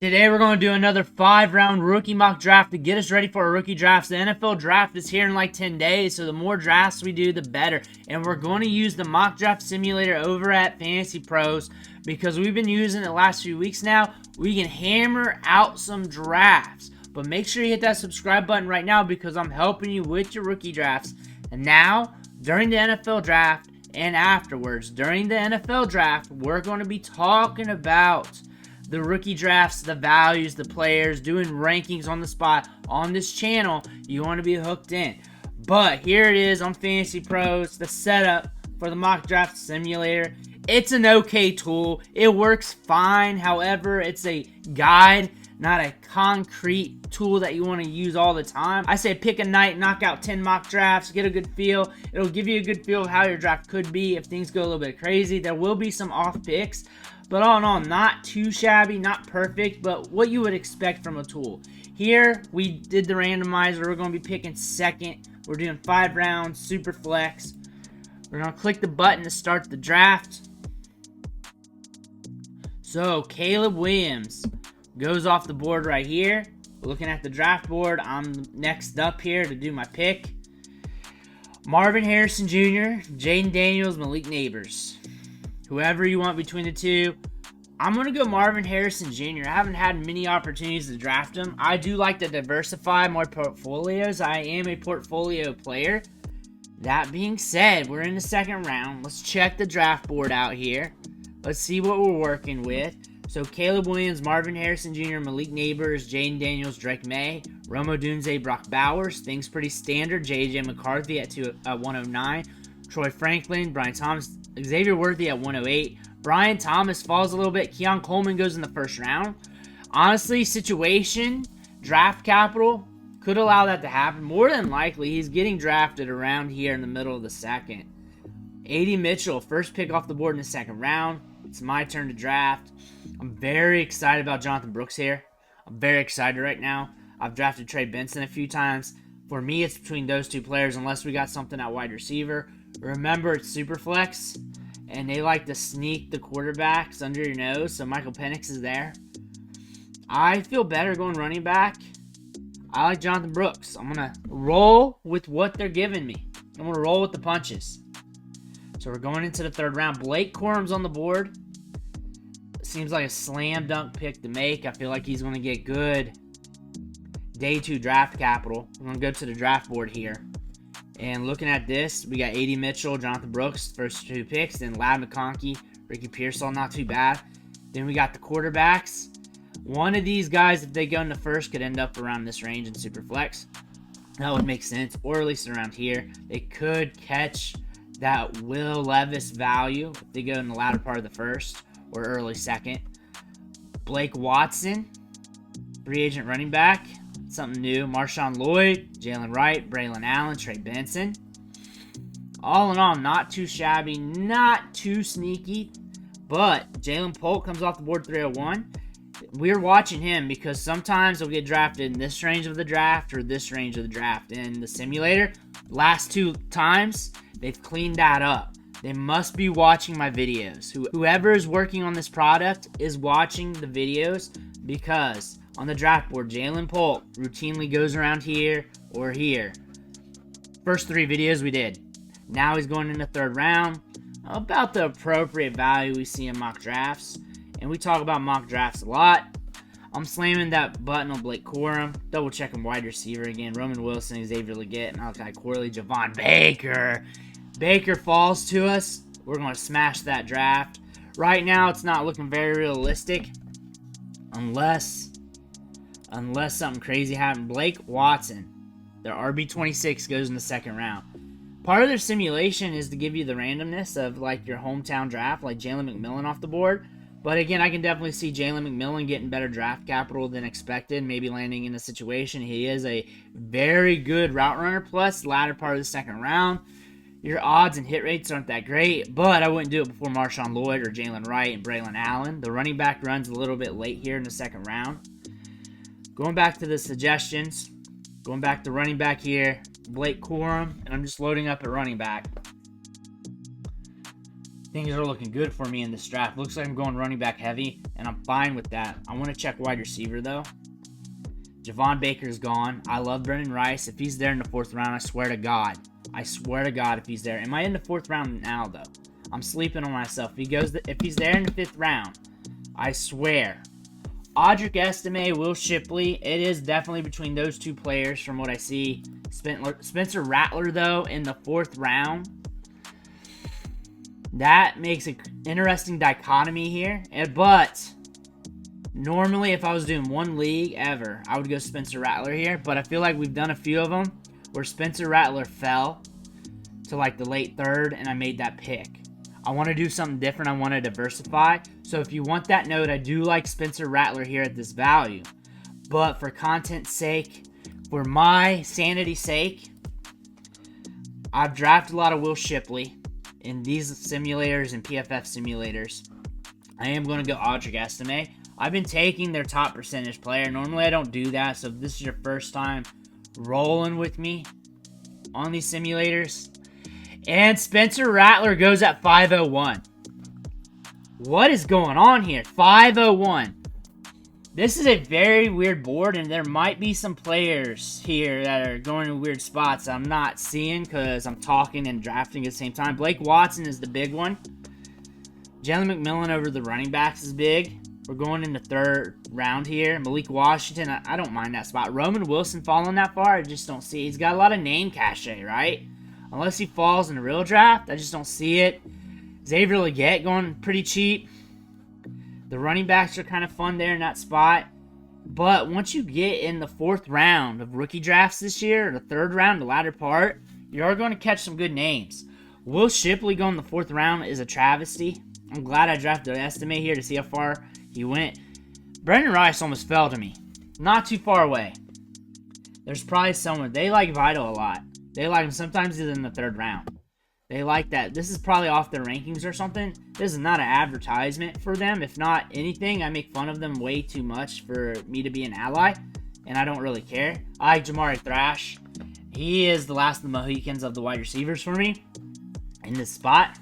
Today we're going to do another 5-round rookie mock draft to get us ready for our rookie drafts. The NFL draft is here in like 10 days, so the more drafts we do, the better. And we're going to use the mock draft simulator over at Fantasy Pros because we've been using it the last few weeks now. We can hammer out some drafts. But make sure you hit that subscribe button right now because I'm helping you with your rookie drafts. And now, during the NFL draft and afterwards, during the NFL draft, we're going to be talking about the rookie drafts, the values, the players, doing rankings on the spot on this channel. You want to be hooked in. But here it is on Fantasy Pros, the setup for the mock draft simulator. It's an okay tool. It works fine. However, it's a guide, not a concrete tool that you want to use all the time. I say pick a night, knock out 10 mock drafts, get a good feel. It'll give you a good feel of how your draft could be if things go a little bit crazy. There will be some off picks. But all in all, not too shabby, not perfect, but what you would expect from a tool. Here, we did the randomizer. We're going to be picking second. We're doing 5 rounds, super flex. We're going to click the button to start the draft. So, Caleb Williams goes off the board right here. Looking at the draft board, I'm next up here to do my pick. Marvin Harrison Jr., Jaden Daniels, Malik Neighbors. Whoever you want between the two. I'm going to go Marvin Harrison Jr. I haven't had many opportunities to draft him. I do like to diversify more portfolios. I am a portfolio player. That being said, we're in the second round. Let's check the draft board out here. Let's see what we're working with. So Caleb Williams, Marvin Harrison Jr., Malik Neighbors, Jaden Daniels, Drake May, Rome Odunze, Brock Bowers. Things pretty standard. J.J. McCarthy at 109. Troy Franklin, Brian Thomas, Xavier Worthy at 108. Brian Thomas falls a little bit. Keon Coleman goes in the first round. Honestly, situation, draft capital, could allow that to happen. More than likely, he's getting drafted around here in the middle of the second. A.D. Mitchell, first pick off the board in the second round. It's my turn to draft. I'm very excited about Jonathan Brooks here. I'm very excited right now. I've drafted Trey Benson a few times. For me, it's between those two players unless we got something at wide receiver. Remember, it's super flex, and they like to sneak the quarterbacks under your nose, so Michael Penix is there. I feel better going running back. I like Jonathan Brooks. I'm going to roll with what they're giving me. I'm going to roll with the punches. So we're going into the third round. Blake Corum's on the board. Seems like a slam dunk pick to make. I feel like he's going to get good day 2 draft capital. I'm going to go to the draft board here. And looking at this, we got A.D. Mitchell, Jonathan Brooks, first 2 picks. Then Lad McConkey, Ricky Pearsall, not too bad. Then we got the quarterbacks. One of these guys, if they go in the first, could end up around this range in Superflex. That would make sense. Or at least around here. They could catch that Will Levis value if they go in the latter part of the first or early second. Blake Watson, free agent running back. Something new. Marshawn Lloyd, Jalen Wright, Braylon Allen, Trey Benson. All in all, not too shabby, not too sneaky. But Jalen Polk comes off the board 301. We're watching him because sometimes he'll get drafted in this range of the draft or this range of the draft. In the simulator, last 2 times, they've cleaned that up. They must be watching my videos. Whoever is working on this product is watching the videos because on the draft board, Jalen Polk routinely goes around here or here. First 3 videos we did. Now he's going in the third round. About the appropriate value we see in mock drafts. And we talk about mock drafts a lot. I'm slamming that button on Blake Corum. Double checking wide receiver again. Roman Wilson, Xavier Leggett, Malachi Corley, Javon Baker. Baker falls to us. We're going to smash that draft. Right now, it's not looking very realistic. Unless something crazy happened. Blake Watson, their RB26 goes in the second round. Part of their simulation is to give you the randomness of like your hometown draft, like Jalen McMillan off the board. But again, I can definitely see Jalen McMillan getting better draft capital than expected, maybe landing in a situation. He is a very good route runner, plus latter part of the second round. Your odds and hit rates aren't that great, but I wouldn't do it before Marshawn Lloyd or Jalen Wright and Braylon Allen. The running back runs a little bit late here in the second round. Going back to the suggestions, going back to running back here, Blake Corum, and I'm just loading up at running back. Things are looking good for me in this draft. Looks like I'm going running back heavy, and I'm fine with that. I want to check wide receiver, though. Javon Baker's gone. I love Brendan Rice. If he's there in the 4th round, I swear to God. I swear to God if he's there. Am I in the 4th round now, though? I'm sleeping on myself. If he's there in the 5th round, I swear. Audric Estime, Will Shipley. It is definitely between those two players from what I see. Spencer Rattler, though, in the 4th round. That makes an interesting dichotomy here. But normally, if I was doing one league ever, I would go Spencer Rattler here. But I feel like we've done a few of them where Spencer Rattler fell to like the late 3rd, and I made that pick. I want to do something different. I want to diversify. So if you want that note, I do like Spencer Rattler here at this value. But for content's sake, for my sanity's sake, I've drafted a lot of Will Shipley in these simulators and PFF simulators. I am going to go Audric Estime. I've been taking their top percentage player. Normally I don't do that, so if this is your first time rolling with me on these simulators. And Spencer Rattler goes at 501. What is going on here? 501. This is a very weird board, and there might be some players here that are going to weird spots I'm not seeing because I'm talking and drafting at the same time. Blake Watson is the big one. Jalen McMillan over the running backs is big. We're going in the 3rd round here. Malik Washington, I don't mind that spot. Roman Wilson falling that far, I just don't see. He's got a lot of name cachet, right? Unless he falls in a real draft, I just don't see it. Xavier Legette going pretty cheap. The running backs are kind of fun there in that spot. But once you get in the 4th round of rookie drafts this year, or the 3rd round, the latter part, you are going to catch some good names. Will Shipley going in the 4th round is a travesty. I'm glad I drafted an estimate here to see how far he went. Brendan Rice almost fell to me. Not too far away. There's probably someone. They like Vital a lot. They like him. Sometimes he's in the 3rd round. They like that. This is probably off their rankings or something. This is not an advertisement for them. If not anything, I make fun of them way too much for me to be an ally, and I don't really care. I like Jamari Thrash. He is the last of the Mohicans of the wide receivers for me in this spot.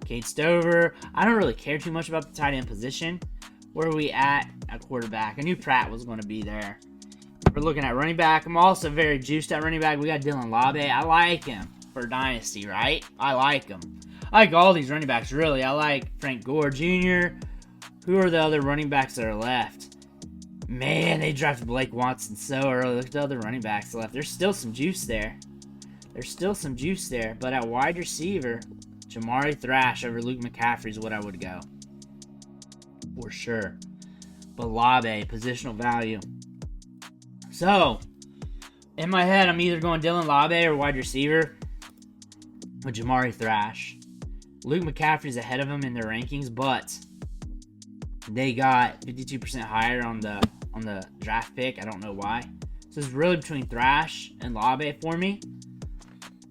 Cade Stover. I don't really care too much about the tight end position. Where are we at quarterback? I knew Pratt was going to be there. We're looking at running back. I'm also very juiced at running back. We got Dylan Labe. I like him for Dynasty, right? I like him. I like all these running backs, really. I like Frank Gore Jr. Who are the other running backs that are left? Man, they drafted Blake Watson so early. Look at the other running backs left. There's still some juice there. But at wide receiver, Jamari Thrash over Luke McCaffrey is what I would go. For sure. But Labe, positional value. So, in my head, I'm either going Dylan Labe or wide receiver with Jamari Thrash. Luke McCaffrey's ahead of him in their rankings, but they got 52% higher on the draft pick. I don't know why. So it's really between Thrash and Labe for me.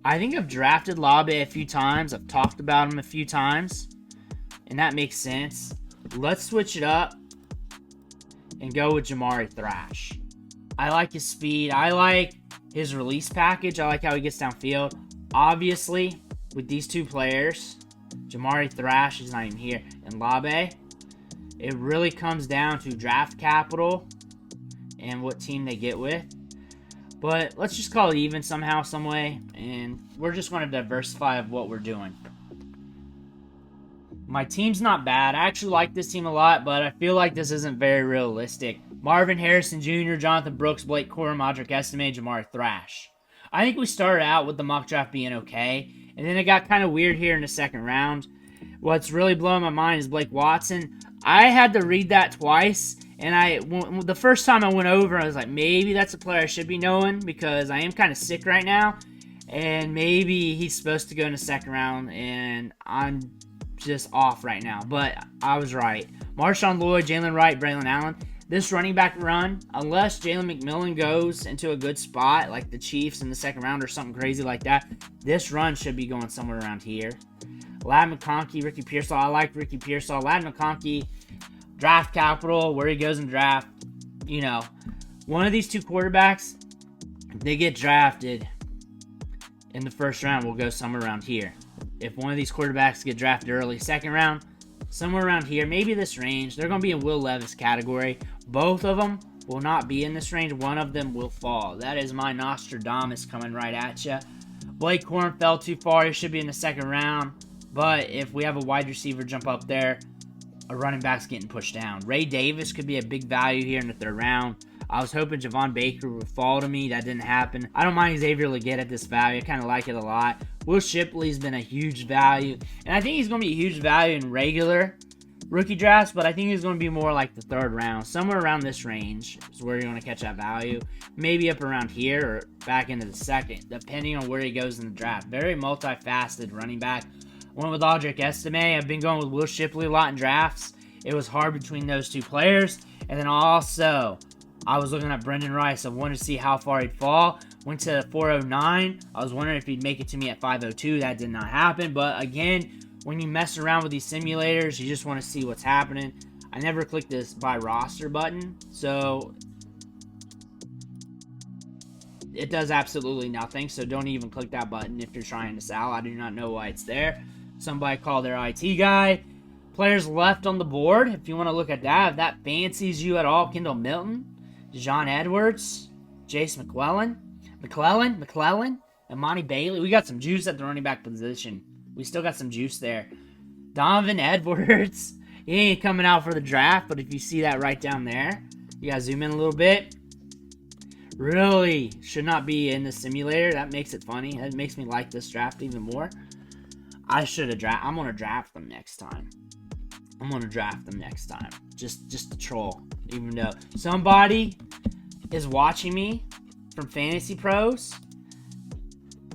I think I've drafted Labe a few times. I've talked about him a few times, and that makes sense. Let's switch it up and go with Jamari Thrash. I like his speed. I like his release package. I like how he gets downfield. Obviously, with these two players, Jamari Thrash is not even here, and Labe, it really comes down to draft capital and what team they get with. But let's just call it even somehow, some way, and we're just going to diversify of what we're doing. My team's not bad. I actually like this team a lot, but I feel like this isn't very realistic. Marvin Harrison Jr., Jonathan Brooks, Blake Corum, Audric Estime, Jamari Thrash. I think we started out with the mock draft being okay, and then it got kind of weird here in the 2nd round. What's really blowing my mind is Blake Watson. I had to read that twice, and the first time I went over, I was like, maybe that's a player I should be knowing because I am kind of sick right now, and maybe he's supposed to go in the 2nd round, and I'm just off right now. But I was right. Marshawn Lloyd, Jalen Wright, Braylon Allen. This running back run, unless Jalen McMillan goes into a good spot, like the Chiefs in the 2nd round or something crazy like that, this run should be going somewhere around here. Ladd McConkey, Ricky Pearsall. I like Ricky Pearsall. Ladd McConkey, draft capital, where he goes in draft. You know, one of these two quarterbacks, if they get drafted in the 1st round, will go somewhere around here. If one of these quarterbacks get drafted early 2nd round, somewhere around here, maybe this range. They're going to be in Will Levis category. Both of them will not be in this range. One of them will fall. That is my Nostradamus coming right at you. Blake Corum fell too far. He should be in the second round. But if we have a wide receiver jump up there, a running back's getting pushed down. Ray Davis could be a big value here in the third round. I was hoping Javon Baker would fall to me. That didn't happen. I don't mind Xavier Legette at this value. I kind of like it a lot. Will Shipley's been a huge value. And I think he's going to be a huge value in regular rookie drafts, but I think he's going to be more like the third round. Somewhere around this range is where you're going to catch that value. Maybe up around here or back into the second, depending on where he goes in the draft. Very multifaceted running back. Went with Audric Estime. I've been going with Will Shipley a lot in drafts. It was hard between those two players. And then also, I was looking at Brendan Rice. I wanted to see how far he'd fall. Went to 409. I was wondering if he'd make it to me at 502. That did not happen. But again, when you mess around with these simulators, you just want to see what's happening. I never clicked this buy roster button. So it does absolutely nothing. So don't even click that button if you're trying to sell. I do not know why it's there. Somebody call their IT guy. Players left on the board. If you want to look at that, if that fancies you at all, Kendall Milton, John Edwards, Jace McClellan, Imani Bailey. We got some juice at the running back position. We still got some juice there. Donovan Edwards. He ain't coming out for the draft, but if you see that right down there, you gotta zoom in a little bit. Really should not be in the simulator. That makes it funny. That makes me like this draft even more. I should have drafted. I'm gonna draft them next time. Just to troll. Even though somebody is watching me from Fantasy Pros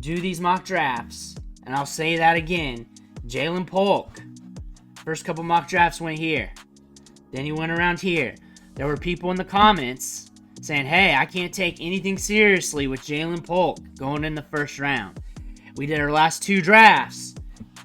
do these mock drafts. And I'll say that again. Jalen Polk. First couple mock drafts went here. Then he went around here. There were people in the comments saying, hey, I can't take anything seriously with Jalen Polk going in the first round. We did our last two drafts.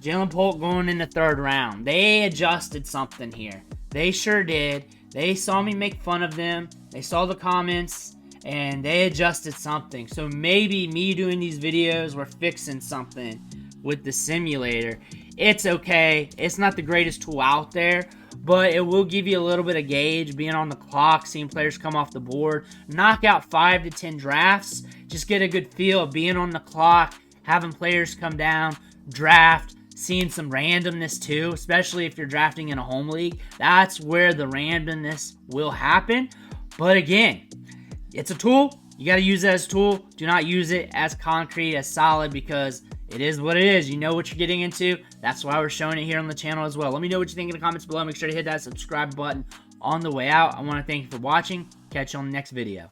Jalen Polk going in the third round. They adjusted something here. They sure did. They saw me make fun of them. They saw the comments, and they adjusted something. So maybe me doing these videos, we're fixing something with the simulator. It's okay. It's not the greatest tool out there, but it will give you a little bit of gauge, being on the clock, seeing players come off the board. Knock out 5 to 10 drafts. Just get a good feel of being on the clock, having players come down, draft, seeing some randomness too, especially if you're drafting in a home league. That's where the randomness will happen. But again, it's a tool. You got to use it as a tool. Do not use it as concrete, as solid, because it is what it is. You know what you're getting into. That's why we're showing it here on the channel as well. Let me know what you think in the comments below. Make sure to hit that subscribe button on the way out. I want to thank you for watching. Catch you on the next video.